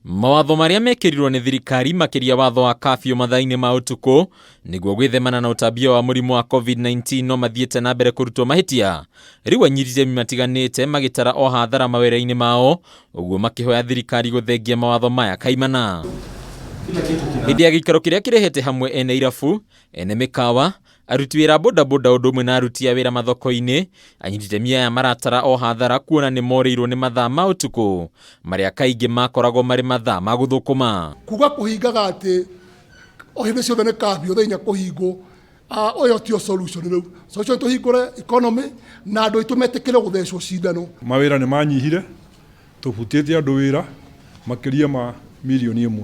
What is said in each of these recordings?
Mawatho maria mekirirwo ni thirikari makiria watho wa kabiu mathaa-ini ma utuku niguo gwithemana na utambia wa murimu wa COVID-19 no mathiite nambere kurutwo mahitia. Riu anyiti itemi matiganite magitara o hathara mawira-ini mao, uguo makihoya thirikari guthengia mawatho maya kaimana. Hindi ya gikaro kiria kirehete hamwe ene irabu, ene mikawa, aruti wira bodaboda undu umwe na aruti a wira mathoko-ini, anyiti itemi aya maratara o hathara kuona ni moreirwo ni mathaa ma utuku maria kaingi makoragwo mari mathaa ma guthukuma. Kuga kuhingaga ati o hindi ciothe ni kabiu thinya kuhingwo, oyo tio solution riu. Solution tuhingure economy na andu itu metikire guthecwo cindano. Mawira ni manyihire, tubutite andu wira makiria ma milioni 1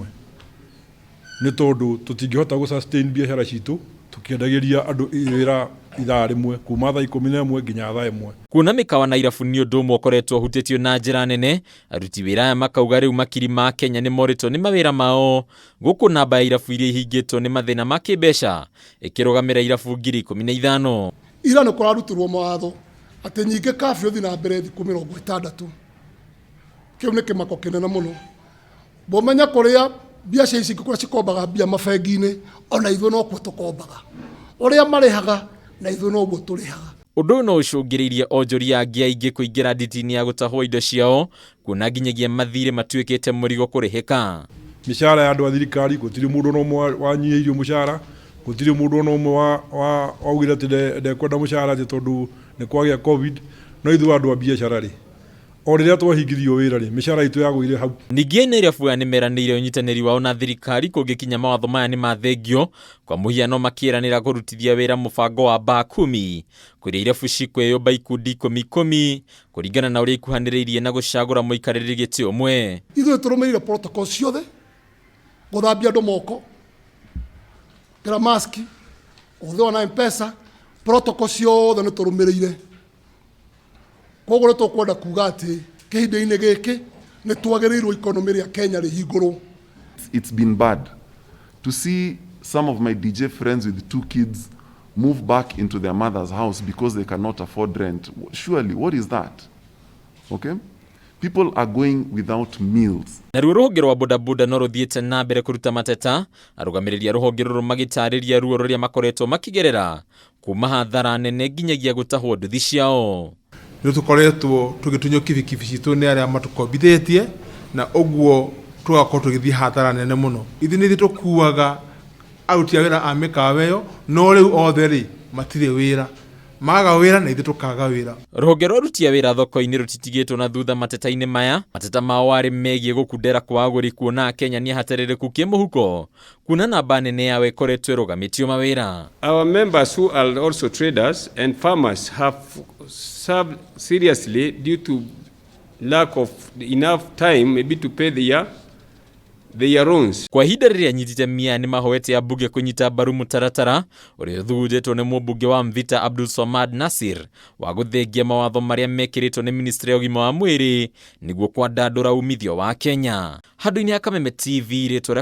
ni tondu tutingihota gu sustain biashara citu tukiendagiria andu wira ithaa rimwe kuma thaa 11 nginya thaa 1. Kuona mikawa na irabu ni undu umwe ukoretwo hutitio na njira nene, aruti wira aya makauga riu makiri ma Kenya ni moritwo ni mawira mao guku namba ya irabu iria ihingitwo ni mathina ma kimbeca ikirugamira irabu 15,000. Ira ni kurarutirwo mawatho ati nyinge kabiu thi na mbere thiku 60. Kiu ni kimako kinene muno. Bomenya kuria biacara ici ngikura cikombaga mbia mabengi-ini, ona ithuĩ no kuo tukombaga. Uria marihaga na ithuĩ no guo turihaga. Undu no ucungiririe onjoria angi aingi kuingira nditi-ini ya gutahwo indo ciao, kuona nginyagia mathire matuikite murigo kurihika. Mishara ya andu a thirikari gutiri mundu no mwe wanyihirio mushara, gutiri mundu no mwe waugire ati ndekwenda mushara ati tondu ni kwagia covid, no ithuĩ andu a biacara ri o riria twahingithio wira ri mishara itu yagwire hau. Ningi ni irabu nimeranire unyitaniri wao na thirikari kungikinya mawatho maya ni mathengio, kwa muhiano makiranira kurutithia wira mubango wa baa 10 kuria irabu cikweyumba ikundi 10 kuringana na uria ikuhaniriirie na gucagura muikariri giti umwe. Ithuĩ turumirire protocol ciothe, guthambia andu moko, kira maski, uthio na mpesa, protocol ciothe ni turumirire. Koguo ni tukwenda kuga ati kihinda-ini giki ni twagiriirwo economy ria Kenya rihingurwo. It's been bad to see some of my DJ friends with 2 kids move back into their mother's house because they cannot afford rent. Surely, what is that? Okay? People are going without meals. Na ruo ruhonge rwa bodaboda no ruthiite na mbere kuruta mateta, arugamiria ruhonge ruru magitariria ruo ruria makoretwo makigerera kuma hathara nene nginyagia gutahwo nduthi ciao. Ni tukoretwo tugitunyo kibikibi citu ni aria matukombithitie na uguo tugakorwo tugithii hathara nene muno. Ithi ni tukuaga aruti a wira a mikawa iyo, no riu othe ri matire wira, maga wira na ithi tukaga wira. Ruhonge rwa aruti a wira thoko-ini rutitigitwo na thutha mateta-ini maya, mateta mao ari megie gukundera kwa aguri kuona Akenya ni hataririku kimuhuko, kuna namba nene yawe ikoretwo irugamitio mawira. Our members who are also traders and farmers have suffered seriously due to lack of enough time maybe to pay their loans. Kwa ihinda riria anyiti itemi ni mahoete abunge kunyita mbaru mutaratara uria thuthitwo ni mũmbunge wa Mvita Abdulswamad Nasir wa guthengia mawatho maria mekiritwo ni ministry ya ugima wa mwiri niguo kwandandura umithio wa Kenya. Handu-ini ya Kameme TV ritwa